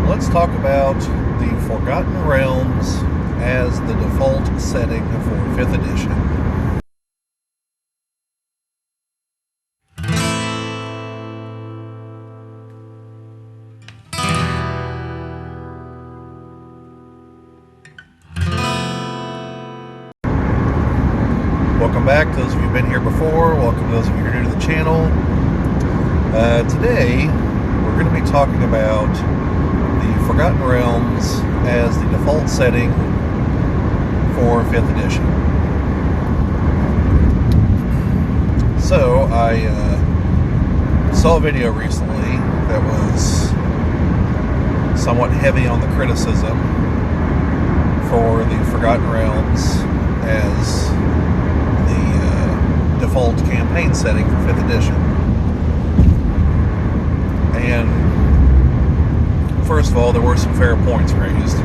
let's talk about the Forgotten Realms as the default setting for 5th edition. Welcome back, those of you who've been here before. Welcome to those of you who are new to the channel. Today, we're going to be talking about the Forgotten Realms as the default setting for 5th edition. So, I saw a video recently that was somewhat heavy on the criticism for the Forgotten Realms as the default campaign setting for 5th edition. And first of all, there were some fair points raised,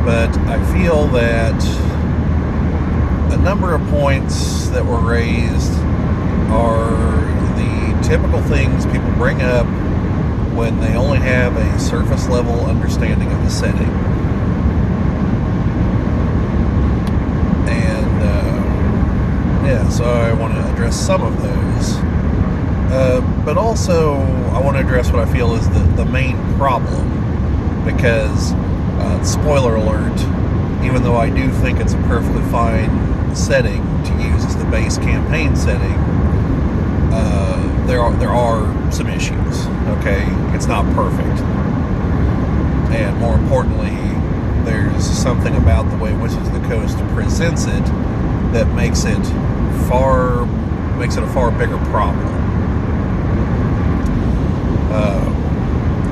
but I feel that a number of points that were raised are the typical things people bring up when they only have a surface level understanding of the setting. So I want to address some of those. But also, I want to address what I feel is the main problem. Because, spoiler alert, even though I do think it's a perfectly fine setting to use as the base campaign setting, there are some issues, okay? It's not perfect. And more importantly, there's something about the way Wizards of the Coast presents it that makes it a far bigger problem.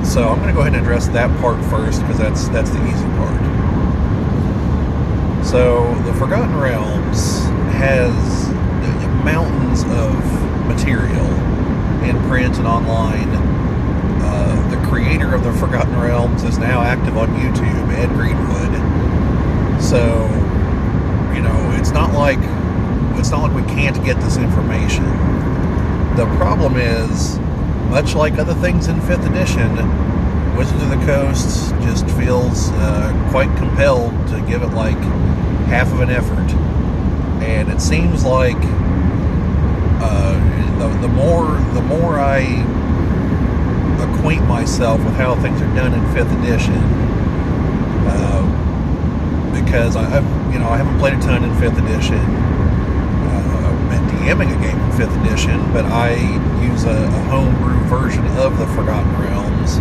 So I'm going to go ahead and address that part first, because that's the easy part. So the Forgotten Realms has mountains of material in print and online. The creator of the Forgotten Realms is now active on YouTube, Ed Greenwood. So, you know, it's not like we can't get this information. The problem is, much like other things in 5th edition, Wizards of the Coast just feels quite compelled to give it like half of an effort. And it seems like the more I acquaint myself with how things are done in 5th edition, because I haven't played a ton in 5th edition. DMing a game in 5th edition, but I use a homebrew version of the Forgotten Realms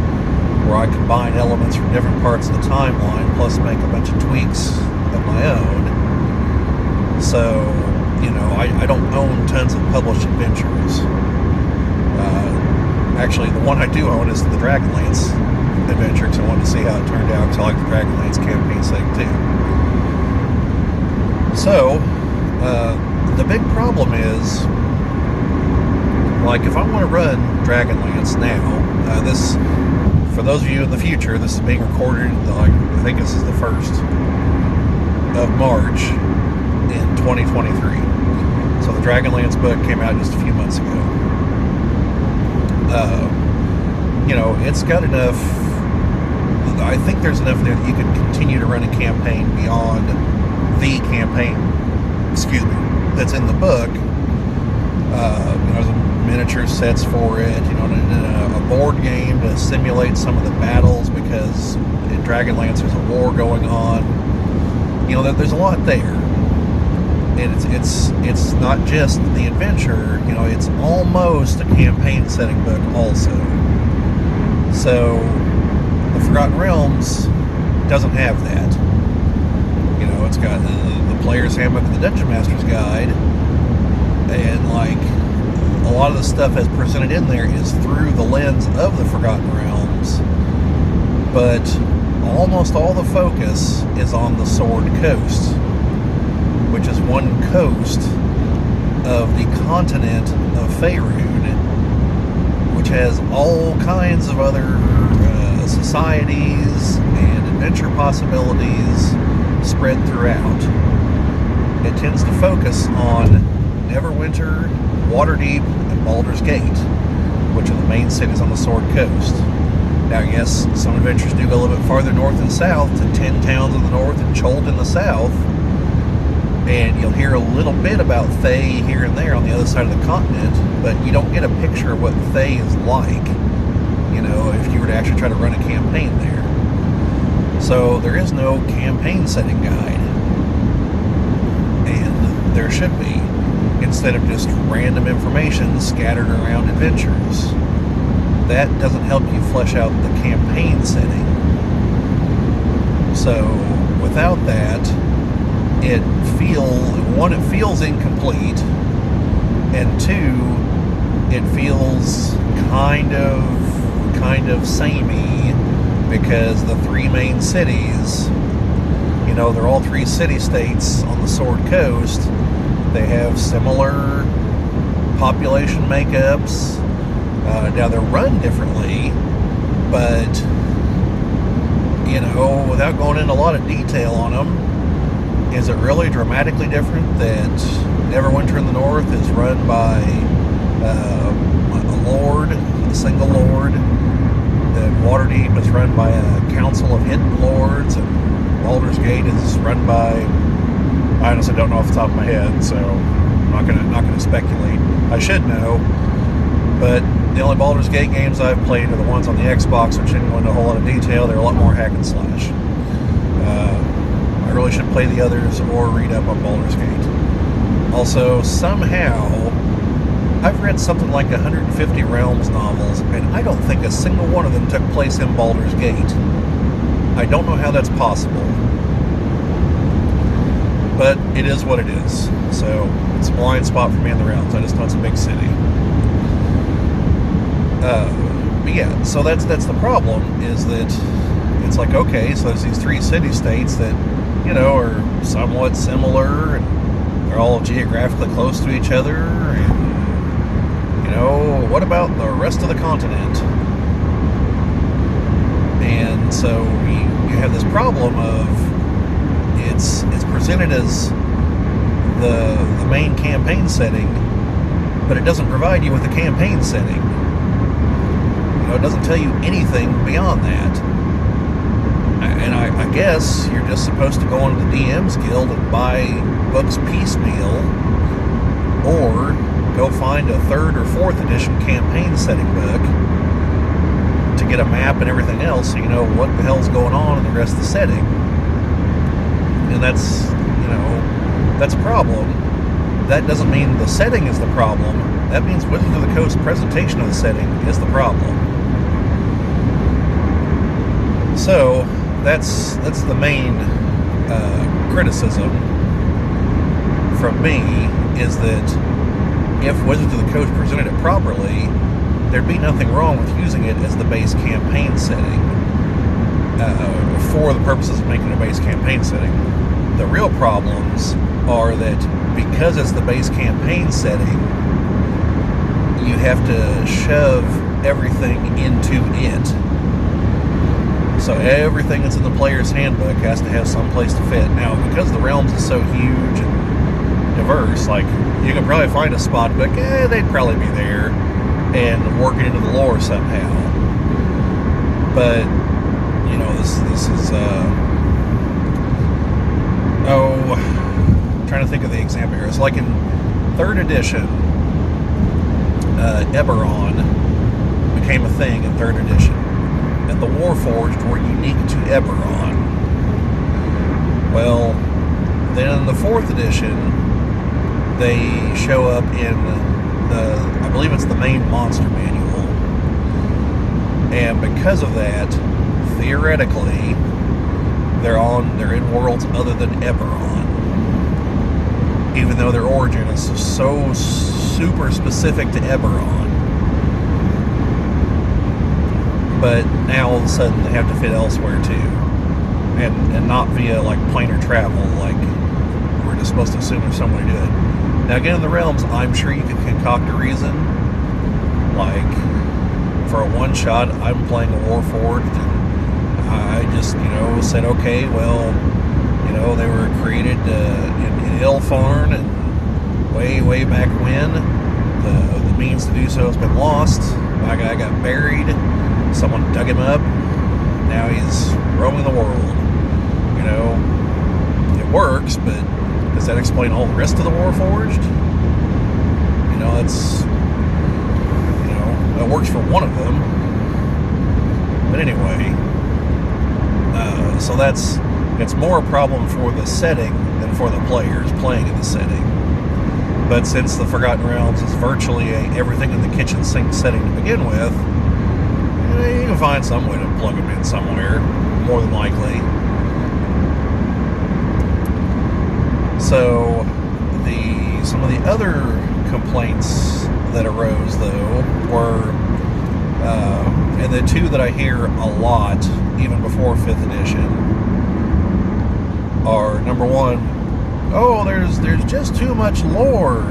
where I combine elements from different parts of the timeline plus make a bunch of tweaks of my own. So, you know, I don't own tons of published adventures. Actually, the one I do own is the Dragonlance adventure, because I wanted to see how it turned out, because I like the Dragonlance campaign setting too. So, the big problem is, like, if I want to run Dragonlance now, this, for those of you in the future, this is being recorded, I think this is the 1st of March in 2023. So the Dragonlance book came out just a few months ago. You know, it's got enough, I think there's enough there that you can continue to run a campaign beyond the campaign, that's in the book. There's miniature sets for it, a board game to simulate some of the battles, because in Dragonlance there's a war going on. There's a lot there. And it's not just the adventure, it's almost a campaign setting book also. So the Forgotten Realms doesn't have that. It's got the Player's Handbook and the Dungeon Master's Guide, and like a lot of the stuff that's presented in there is through the lens of the Forgotten Realms, but almost all the focus is on the Sword Coast, which is one coast of the continent of Faerun, which has all kinds of other societies and adventure possibilities spread throughout. It tends to focus on Neverwinter, Waterdeep, and Baldur's Gate, which are the main cities on the Sword Coast. Now, yes, some adventures do go a little bit farther north and south to 10 towns in the north and Cholt in the south. And you'll hear a little bit about Thay here and there on the other side of the continent, but you don't get a picture of what Thay is like, you know, if you were to actually try to run a campaign there. So there is no campaign setting guide. And there should be, instead of just random information scattered around adventures. That doesn't help you flesh out the campaign setting. So without that, it feels incomplete, and two, it feels kind of samey, because the three main cities, you know, they're all three city-states on the Sword Coast. They have similar population makeups. Now they're run differently, but, you know, without going into a lot of detail on them, is it really dramatically different that Neverwinter in the North is run by a lord, a single lord, that Waterdeep is run by a council of hidden lords, and Baldur's Gate is run by, I honestly don't know off the top of my head, so I'm not gonna speculate. I should know, but the only Baldur's Gate games I've played are the ones on the Xbox, which didn't go into a whole lot of detail. They're a lot more hack and slash. I really should play the others or read up on Baldur's Gate. Also, somehow, I've read something like 150 Realms novels, and I don't think a single one of them took place in Baldur's Gate. I don't know how that's possible. But it is what it is. So, it's a blind spot for me in the Realms. I just know it's a big city. But yeah, so that's the problem, is that it's like, okay, so there's these three city-states that, you know, are somewhat similar, and they're all geographically close to each other, and, you know, what about the rest of the continent? And so you have this problem of it's presented as the main campaign setting, but it doesn't provide you with a campaign setting. You know, it doesn't tell you anything beyond that. And I guess you're just supposed to go into the DM's Guild and buy books piecemeal, or go find a 3rd or 4th edition campaign setting book to get a map and everything else, so you know what the hell's going on in the rest of the setting. And that's, you know, that's a problem. That doesn't mean the setting is the problem. That means Wizards of the Coast's presentation of the setting is the problem. So that's the main criticism from me, is that if Wizards of the Coast presented it properly, there'd be nothing wrong with using it as the base campaign setting, for the purposes of making a base campaign setting. The real problems are that because it's the base campaign setting, you have to shove everything into it. So everything that's in the player's handbook has to have some place to fit. Now, because the Realms is so huge and diverse, like, you could probably find a spot book, they'd probably be there, and work it into the lore somehow. But, you know, this is, I'm trying to think of the example here. It's like in 3rd edition, Eberron became a thing in 3rd edition. And the Warforged were unique to Eberron. Well, then in the 4th edition, they show up in I believe it's the main monster manual. And because of that, theoretically, they're in worlds other than Eberron. Even though their origin is so super specific to Eberron. But now all of a sudden they have to fit elsewhere too, and not via like planar travel, like we're just supposed to assume there's some way to do it. Now again, in the Realms, I'm sure you could concoct a reason, like for a one shot, I'm playing a Warforged, and I just, you know, said, okay, well, you know, they were created in Ilfarn, and way back when, the means to do so has been lost. My guy got buried. someone dug him up. Now he's roaming the world. You know, it works, but does that explain all the rest of the Warforged? You know, that works for one of them. But anyway, so it's more a problem for the setting than for the players playing in the setting. But since the Forgotten Realms is virtually a everything in the kitchen sink setting to begin with, you can find some way to plug them in somewhere, more than likely. So some of the other complaints that arose, though, were, and the two that I hear a lot, even before 5th edition, are, number one, oh, there's just too much lore.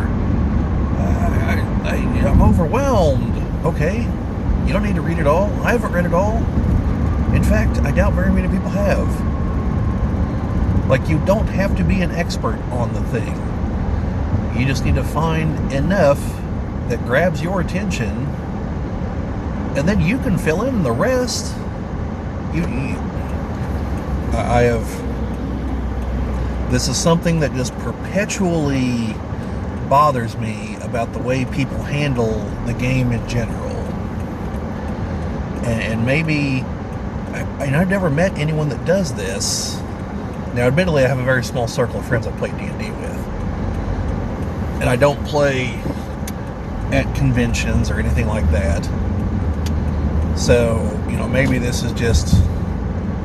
I'm overwhelmed. Okay, you don't need to read it all. I haven't read it all. In fact, I doubt very many people have. Like, you don't have to be an expert on the thing. You just need to find enough that grabs your attention, and then you can fill in the rest. This is something that just perpetually bothers me about the way people handle the game in general. And maybe, I've never met anyone that does this. Now, admittedly, I have a very small circle of friends I play D&D with. And I don't play at conventions or anything like that. So, maybe this is just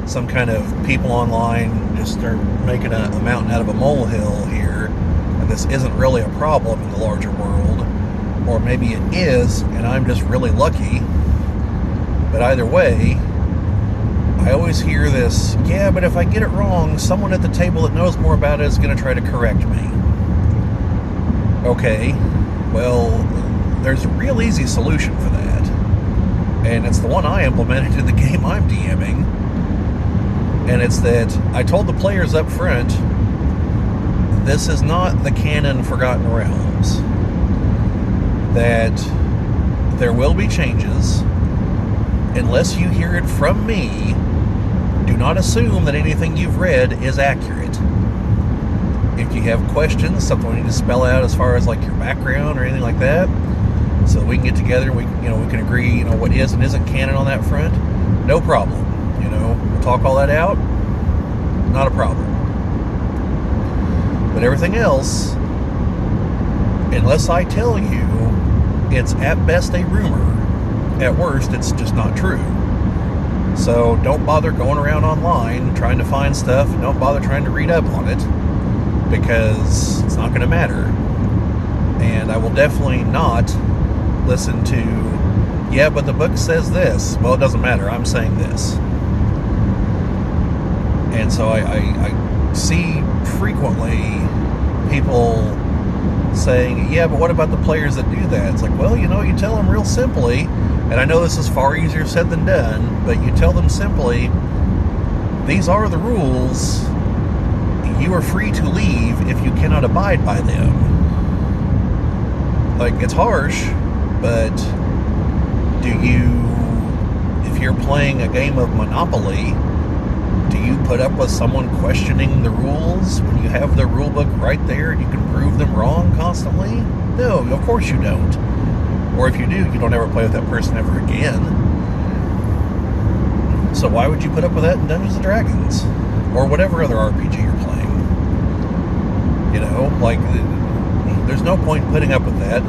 some kind of people online just start making a mountain out of a molehill here, and this isn't really a problem in the larger world. Or maybe it is, and I'm just really lucky. But either way, I always hear this, yeah, but if I get it wrong, someone at the table that knows more about it is going to try to correct me. Okay, well, there's a real easy solution for that. And it's the one I implemented in the game I'm DMing. And it's that I told the players up front, this is not the canon Forgotten Realms. That there will be changes. Unless you hear it from me, do not assume that anything you've read is accurate. If you have questions, something we need to spell out as far as like your background or anything like that, so we can get together, we can agree, what is and isn't canon on that front, no problem. We'll talk all that out, not a problem. But everything else, unless I tell you, it's at best a rumor. At worst, it's just not true. So don't bother going around online trying to find stuff. Don't bother trying to read up on it, because it's not going to matter. And I will definitely not listen to, yeah, but the book says this. Well, it doesn't matter. I'm saying this. And so I see frequently people saying, yeah, but what about the players that do that? It's like, well, you tell them real simply, and I know this is far easier said than done, but you tell them simply, these are the rules. You are free to leave if you cannot abide by them. Like, it's harsh, but if you're playing a game of Monopoly, do you put up with someone questioning the rules when you have the rule book right there and you can prove them wrong constantly? No, of course you don't. Or if you do, you don't ever play with that person ever again. So why would you put up with that in Dungeons & Dragons? Or whatever other RPG you're playing? There's no point in putting up with that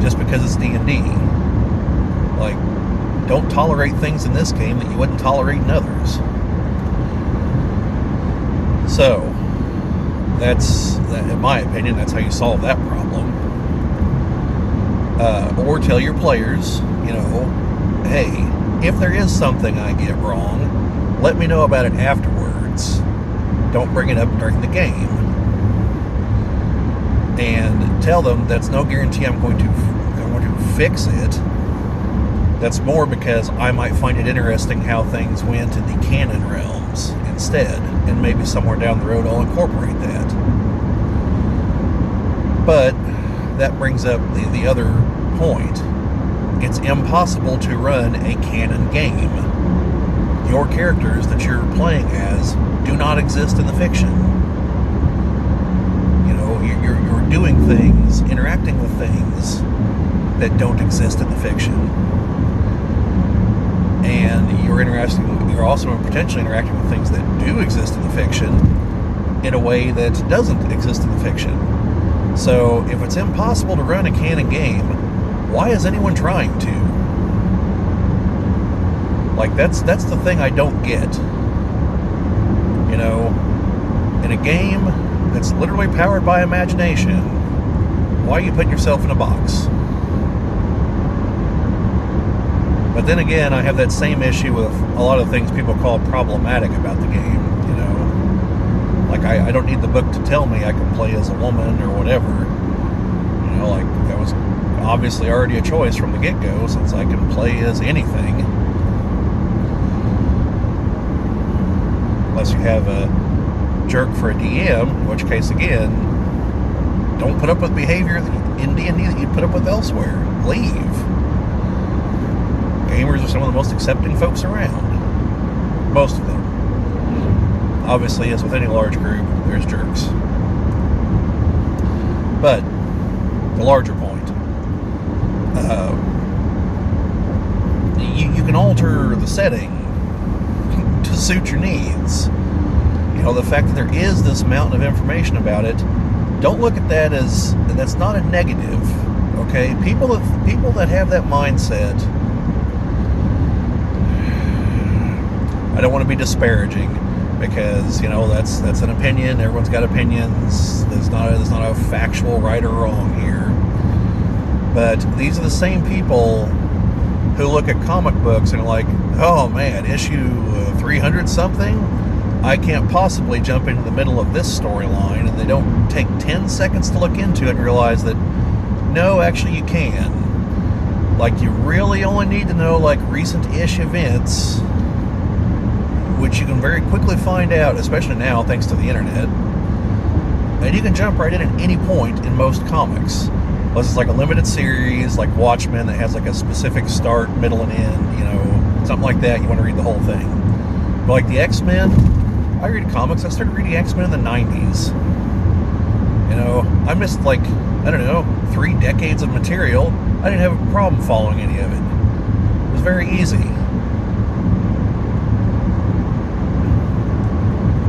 just because it's D&D. Don't tolerate things in this game that you wouldn't tolerate in others. So, in my opinion, that's how you solve that problem. Or tell your players, hey, if there is something I get wrong, let me know about it afterwards. Don't bring it up during the game. And tell them that's no guarantee I'm going to fix it. That's more because I might find it interesting how things went in the canon realms instead, and maybe somewhere down the road I'll incorporate that. But that brings up the other point, it's impossible to run a canon game. Your characters that you're playing as do not exist in the fiction. You know, you're doing things, interacting with things that don't exist in the fiction. And you're also potentially interacting with things that do exist in the fiction in a way that doesn't exist in the fiction. So if it's impossible to run a canon game, why is anyone trying to? Like, that's the thing I don't get. You know, in a game that's literally powered by imagination, why are you putting yourself in a box? But then again, I have that same issue with a lot of things people call problematic about the game, you know. Like, I don't need the book to tell me I can play as a woman or whatever. You know, like, that was obviously already a choice from the get-go, since I can play as anything. Unless you have a jerk for a DM, in which case, again, don't put up with behavior in D&D that you'd put up with elsewhere. Leave. Gamers are some of the most accepting folks around. Most of them. Obviously, as with any large group, there's jerks. But, the larger point. You can alter the setting to suit your needs. You know, the fact that there is this mountain of information about it, don't look at that as, that's not a negative, okay? People that have that mindset, I don't want to be disparaging, because, you know, that's an opinion. Everyone's got opinions. There's not a factual right or wrong here. But these are the same people who look at comic books and are like, oh man, issue 300 something? I can't possibly jump into the middle of this storyline, and they don't take 10 seconds to look into it and realize that, no, actually you can. Like, you really only need to know, like, recent-ish events, which you can very quickly find out, especially now thanks to the internet. And you can jump right in at any point in most comics. Unless it's like a limited series, like Watchmen, that has like a specific start, middle, and end, you know, something like that, you want to read the whole thing. But like the X-Men, I read comics, I started reading X-Men in the 90s. You know, I missed like, I don't know, 3 decades of material. I didn't have a problem following any of it. It was very easy.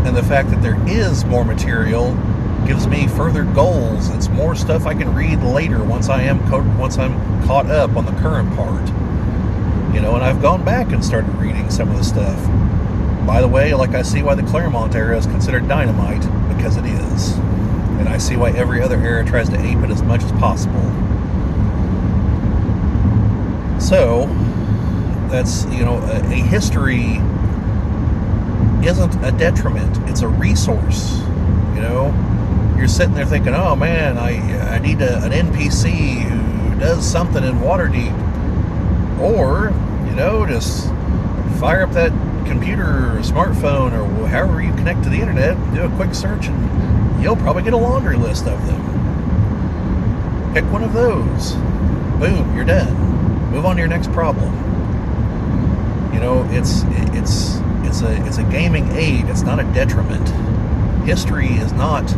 And the fact that there is more material gives me further goals. It's more stuff I can read later once I'm caught up on the current part. You know, and I've gone back and started reading some of the stuff. By the way, like, I see why the Claremont era is considered dynamite, because it is. And I see why every other era tries to ape it as much as possible. So, that's, you know, a history isn't a detriment, it's a resource. You know, you're sitting there thinking, oh man, I need an NPC who does something in Waterdeep. Or, you know, just fire up that computer or smartphone or however you connect to the internet, do a quick search, and you'll probably get a laundry list of them. Pick one of those. Boom, you're done. Move on to your next problem. You know, it's a gaming aid. It's not a detriment. History is not,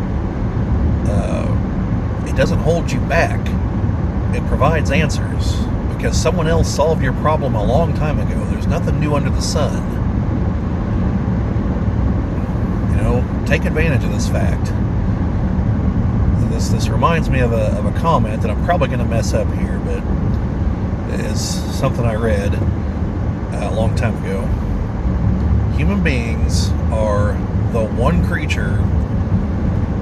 it doesn't hold you back. It provides answers, because someone else solved your problem a long time ago. There's nothing new under the sun. You know, take advantage of this fact. This reminds me of a comment that I'm probably going to mess up here, but it is something I read a long time ago. Human beings are the one creature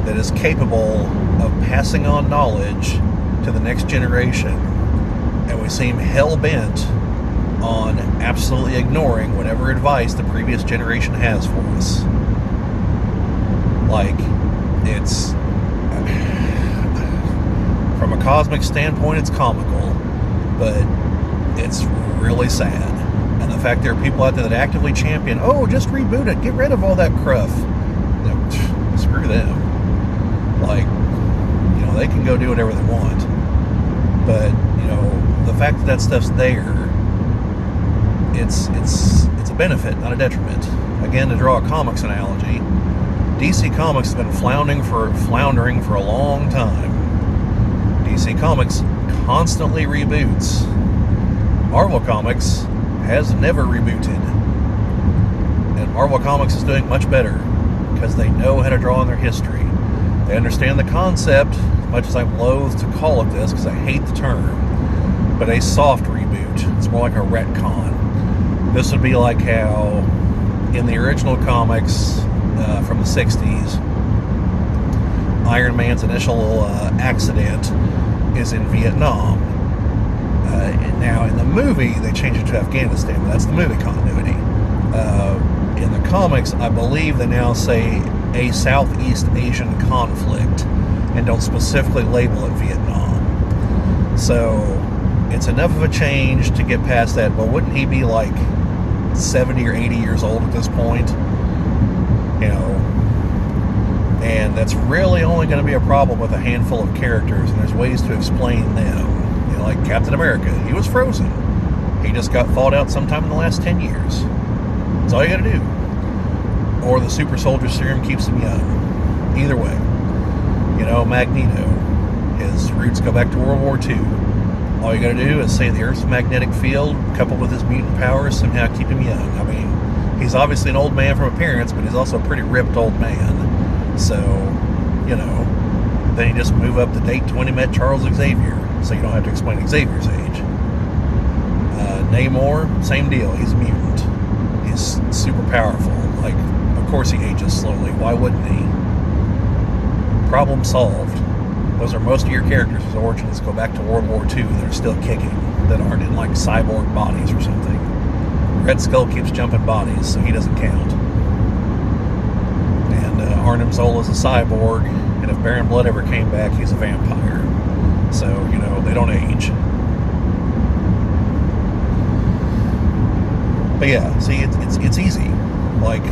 that is capable of passing on knowledge to the next generation, and we seem hell-bent on absolutely ignoring whatever advice the previous generation has for us. Like, it's, from a cosmic standpoint, it's comical, but it's really sad. And the fact there are people out there that actively champion, oh, just reboot it, get rid of all that cruff. No, screw them. Like, you know, they can go do whatever they want. But, you know, the fact that that stuff's there, it's a benefit, not a detriment. Again, to draw a comics analogy, DC Comics has been floundering for a long time. DC Comics constantly reboots. Marvel Comics has never rebooted. And Marvel Comics is doing much better because they know how to draw on their history. They understand the concept, as much as I'm loath to call it this because I hate the term, but a soft reboot. It's more like a retcon. This would be like how in the original comics from the 60s, Iron Man's initial accident is in Vietnam. And now in the movie, they changed it to Afghanistan, but that's the movie continuity. In the comics, I believe they now say a Southeast Asian conflict and don't specifically label it Vietnam. So it's enough of a change to get past that. But wouldn't he be like 70 or 80 years old at this point? You know, and that's really only going to be a problem with a handful of characters, and there's ways to explain them. You know, like Captain America, he was frozen. He just got thawed out sometime in the last 10 years. That's all you got to do. Or the super soldier serum keeps him young. Either way. You know, Magneto, his roots go back to World War II. All you got to do is say the Earth's magnetic field, coupled with his mutant powers, somehow keep him young. I mean, he's obviously an old man from appearance, but he's also a pretty ripped old man. So, you know, then you just move up the date to when he met Charles Xavier, so you don't have to explain Xavier's age. Namor, same deal. He's a mutant. He's super powerful. Like, of course he ages slowly. Why wouldn't he? Problem solved. Those are most of your characters whose origins go back to World War II that are still kicking, that aren't in like cyborg bodies or something. Red Skull keeps jumping bodies, so he doesn't count. And Arnim Zola's a cyborg, and if Baron Blood ever came back, he's a vampire. So, you know, they don't age. But yeah, see, it's easy. Like,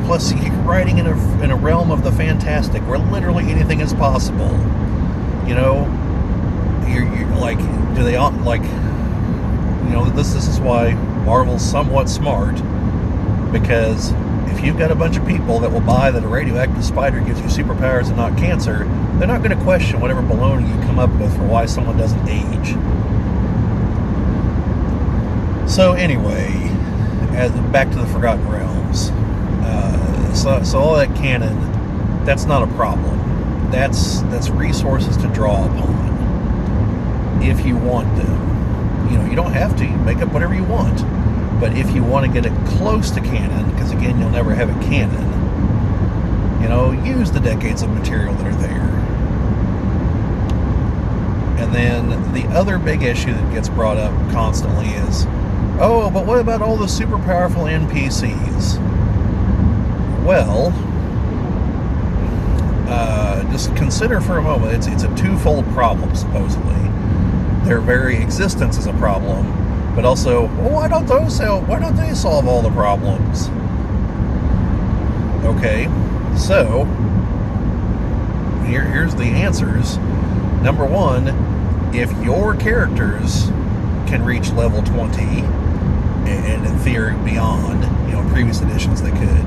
plus you're writing in a realm of the fantastic where literally anything is possible. You know, you're like, do they all like? You know, this is why Marvel's somewhat smart, because if you've got a bunch of people that will buy that a radioactive spider gives you superpowers and not cancer, they're not going to question whatever baloney you come up with for why someone doesn't age. So anyway, back to the Forgotten Realms. So all that canon, that's not a problem. That's resources to draw upon if you want them. You know, you don't have to. You make up whatever you want. But if you want to get it close to canon, because again, you'll never have it canon, you know, use the decades of material that are there. And then the other big issue that gets brought up constantly is, oh, but what about all the super powerful NPCs? Well, just consider for a moment, it's a twofold problem, supposedly. Their very existence is a problem, but also, well, why don't they solve all the problems? Okay, so here's the answers. Number one, if your characters can reach level 20, and in theory beyond, you know, in previous editions they could,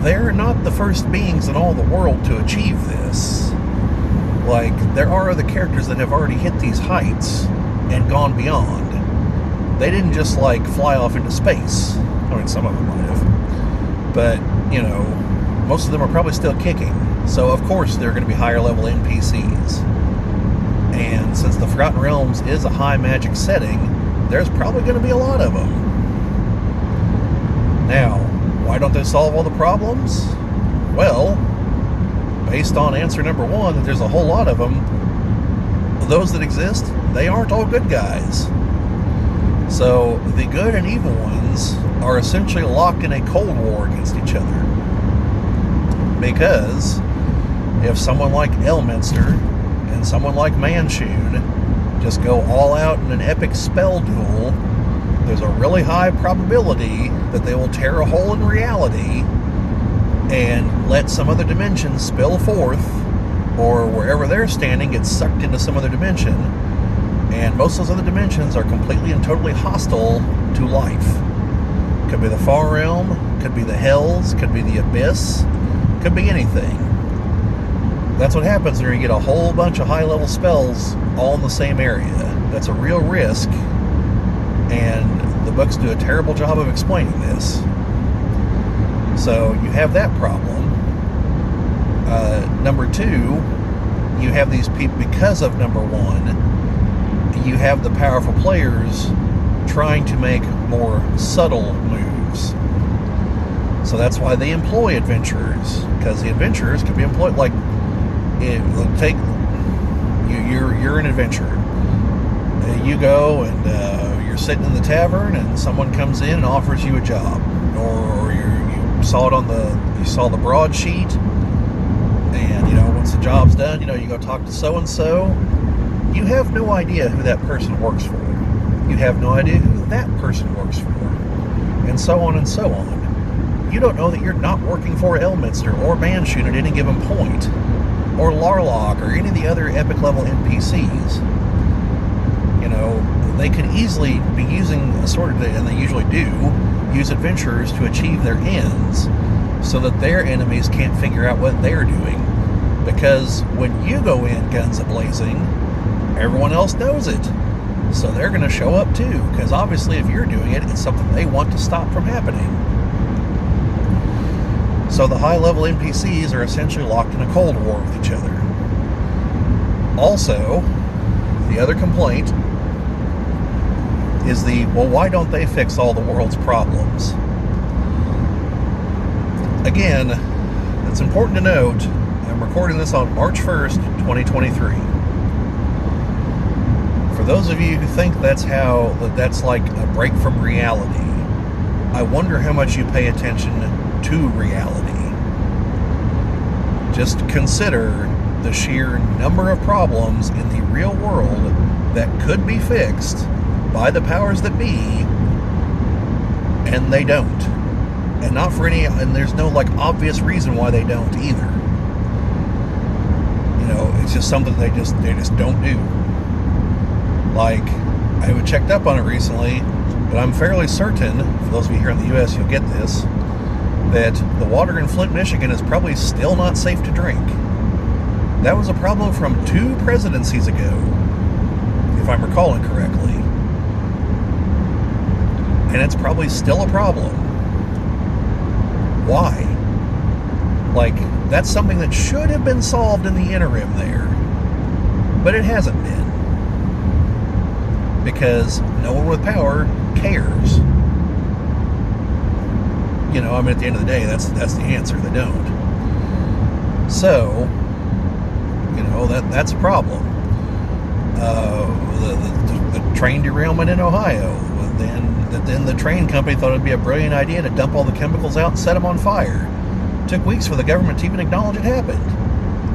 they're not the first beings in all the world to achieve this. Like, there are other characters that have already hit these heights and gone beyond. They didn't just, like, fly off into space. I mean, some of them might have. But, you know, most of them are probably still kicking. So, of course, they're going to be higher level NPCs. And since the Forgotten Realms is a high magic setting, there's probably going to be a lot of them. Now, why don't they solve all the problems? Well, based on answer number one, that there's a whole lot of them, those that exist, they aren't all good guys. So the good and evil ones are essentially locked in a cold war against each other. Because if someone like Elminster and someone like Manchun just go all out in an epic spell duel, there's a really high probability that they will tear a hole in reality and let some other dimension spill forth, or wherever they're standing gets sucked into some other dimension, And most of those other dimensions are completely and totally hostile to life. Could be the far realm, could be the hells, could be the abyss, could be anything. That's what happens when you get a whole bunch of high-level spells all in the same area. That's a real risk, and the books do a terrible job of explaining this. So you have that problem. Number two, you have these people, because of number one, you have the powerful players trying to make more subtle moves. So that's why they employ adventurers, because the adventurers can be employed, like, you're an adventurer. You go and you're sitting in the tavern, and someone comes in and offers you a job, or you saw the broadsheet, and once the job's done, you go talk to so and so. You have no idea who that person works for. You have no idea who that person works for, and so on and so on. You don't know that you're not working for Elminster or Banshoon at any given point, or Larlock, or any of the other epic level NPCs. They could easily be using and they usually do, use adventurers to achieve their ends, so that their enemies can't figure out what they're doing. Because when you go in guns a-blazing, everyone else knows it. So they're going to show up too, because obviously if you're doing it, it's something they want to stop from happening. So the high-level NPCs are essentially locked in a cold war with each other. Also, the other complaint is why don't they fix all the world's problems? Again, it's important to note, I'm recording this on March 1st, 2023. For those of you who think that's like a break from reality, I wonder how much you pay attention to reality. Just consider the sheer number of problems in the real world that could be fixed by the powers that be, and they don't. And not for any, and there's no obvious reason why they don't either. It's just something they just don't do. I checked up on it recently, but I'm fairly certain, for those of you here in the US, you'll get this, that the water in Flint, Michigan is probably still not safe to drink. That was a problem from 2 presidencies ago, if I'm recalling correctly. And it's probably still a problem. Why? That's something that should have been solved in the interim there. But it hasn't been. Because no one with power cares. At the end of the day, that's the answer. They don't. So, that's a problem. The train derailment in Ohio. Then the train company thought it'd be a brilliant idea to dump all the chemicals out and set them on fire. It took weeks for the government to even acknowledge it happened.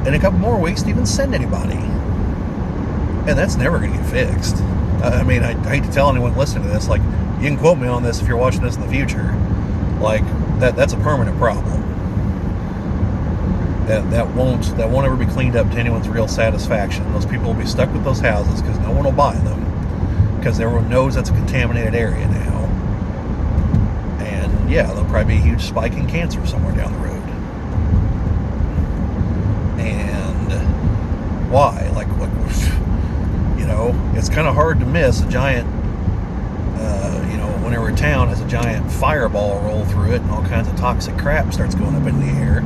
And a couple more weeks to even send anybody. And that's never going to get fixed. I hate to tell anyone listening to this, you can quote me on this if you're watching this in the future. That's a permanent problem. That won't ever be cleaned up to anyone's real satisfaction. Those people will be stuck with those houses because no one will buy them, because everyone knows that's a contaminated area now. And yeah, there'll probably be a huge spike in cancer somewhere down the road. And why? It's kind of hard to miss a giant, whenever a town has a giant fireball roll through it and all kinds of toxic crap starts going up into the air.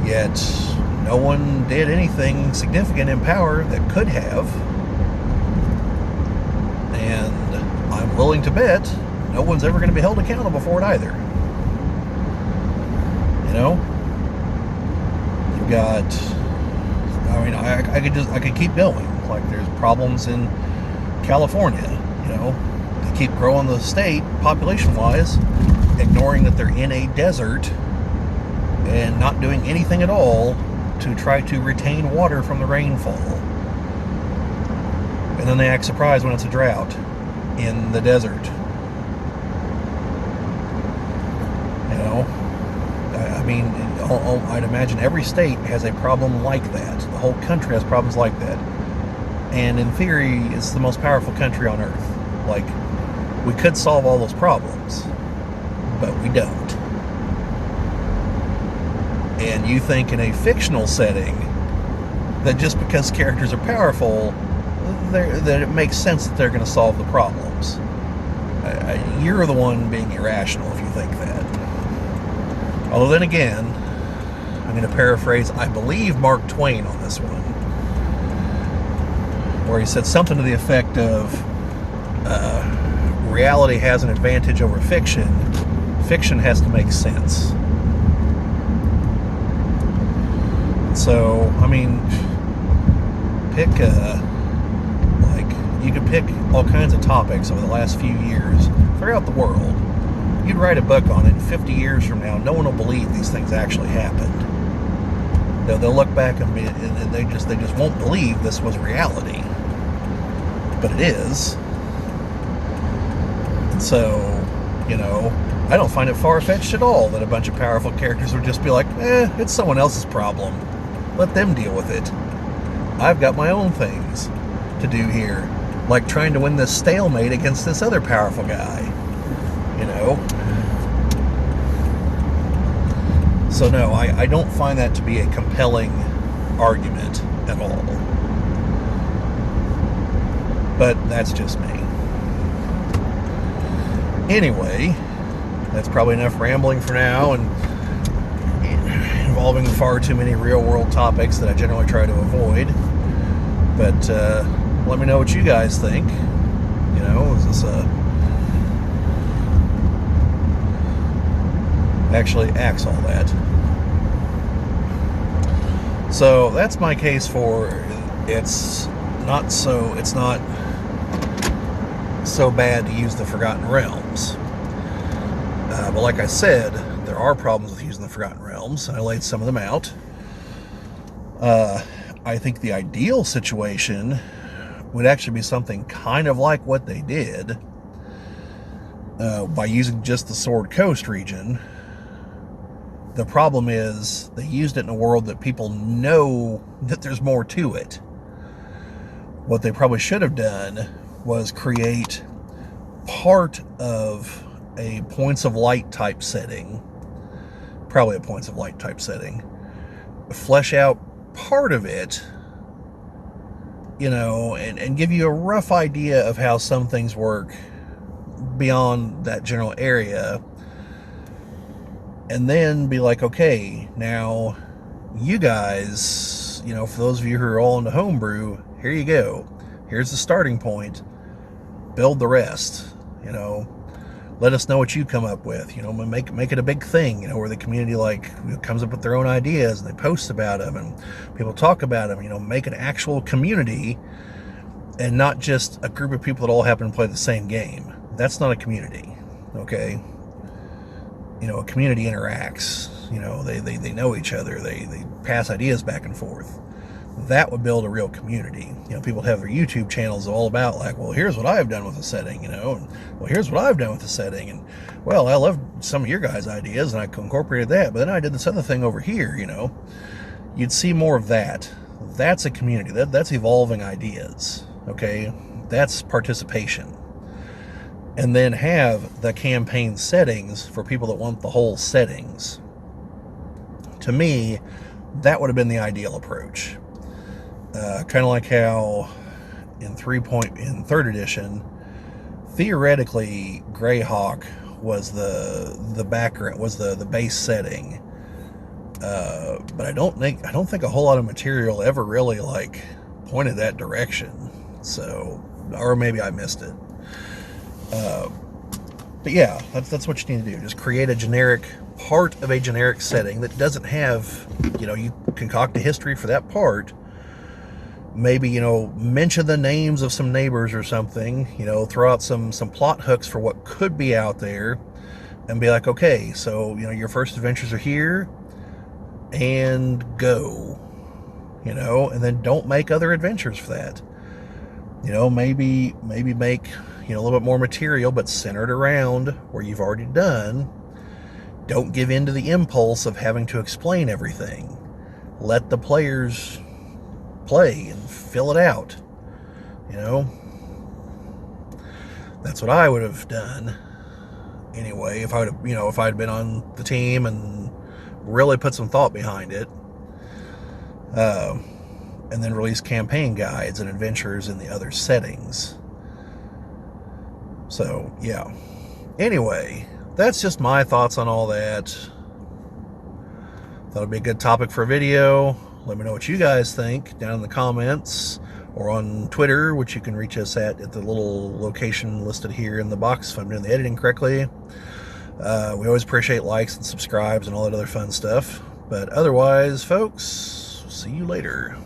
Yet, no one did anything significant in power that could have. And I'm willing to bet no one's ever going to be held accountable for it either. You've got, I could keep going. There's problems in California, they keep growing the state population-wise, ignoring that they're in a desert and not doing anything at all to try to retain water from the rainfall. And then they act surprised when it's a drought in the desert. I'd imagine every state has a problem like that. The whole country has problems like that. And in theory, it's the most powerful country on earth. Like, we could solve all those problems, but we don't. And you think in a fictional setting that just because characters are powerful, that it makes sense that they're going to solve the problems. You're the one being irrational if you think that. Although then again, I'm going to paraphrase, I believe, Mark Twain on this one, where he said something to the effect of reality has an advantage over fiction. Fiction has to make sense. So, I mean, pick you could pick all kinds of topics over the last few years throughout the world. You'd write a book on it, and 50 years from now, no one will believe these things actually happened. They'll look back and they just won't believe this was reality. But it is. And so, I don't find it far-fetched at all that a bunch of powerful characters would just be like, it's someone else's problem. Let them deal with it. I've got my own things to do here. Like trying to win this stalemate against this other powerful guy. So no, I don't find that to be a compelling argument at all. But that's just me. Anyway, that's probably enough rambling for now, and involving far too many real-world topics that I generally try to avoid. But let me know what you guys think. Is this actually acts all that? So that's my case for it's not so bad to use the Forgotten Realms. But like I said, there are problems with using the Forgotten Realms, and I laid some of them out. I think the ideal situation would actually be something kind of like what they did by using just the Sword Coast region. The problem is they used it in a world that people know that there's more to it. What they probably should have done was create part of a Points of Light type setting, probably a Points of Light type setting, flesh out part of it, and give you a rough idea of how some things work beyond that general area, and then be like, okay, now you guys, for those of you who are all into homebrew, here you go. Here's the starting point. Build the rest. Let us know what you come up with. Make it a big thing. Where the community comes up with their own ideas and they post about them and people talk about them. Make an actual community and not just a group of people that all happen to play the same game. That's not a community. Okay. A community interacts. They know each other. They pass ideas back and forth. That would build a real community. People have their YouTube channels all about well, here's what I've done with the setting, and well, here's what I've done with the setting, and well, I love some of your guys' ideas, and I incorporated that, but then I did this other thing over here. You'd see more of that. That's a community. That's evolving ideas. Okay, that's participation. And then have the campaign settings for people that want the whole settings. To me, that would have been the ideal approach. Kind of like how in 3rd edition, theoretically, Greyhawk was the background, was the base setting. But I don't think a whole lot of material ever really pointed that direction. So, or maybe I missed it. But yeah, that's what you need to do. Just create a generic part of a generic setting that doesn't have, you concoct a history for that part. Maybe, mention the names of some neighbors or something, throw out some plot hooks for what could be out there and be like, okay, so, your first adventures are here and go, and then don't make other adventures for that. Maybe make, a little bit more material, but centered around where you've already done. Don't give in to the impulse of having to explain everything. Let the players play and fill it out. You know, that's what I would have done anyway if I would have, if I'd been on the team and really put some thought behind it. And then release campaign guides and adventures in the other settings. So, yeah. Anyway, that's just my thoughts on all that. Thought it'd be a good topic for a video. Let me know what you guys think down in the comments or on Twitter, which you can reach us at the little location listed here in the box if I'm doing the editing correctly. We always appreciate likes and subscribes and all that other fun stuff. But otherwise, folks, see you later.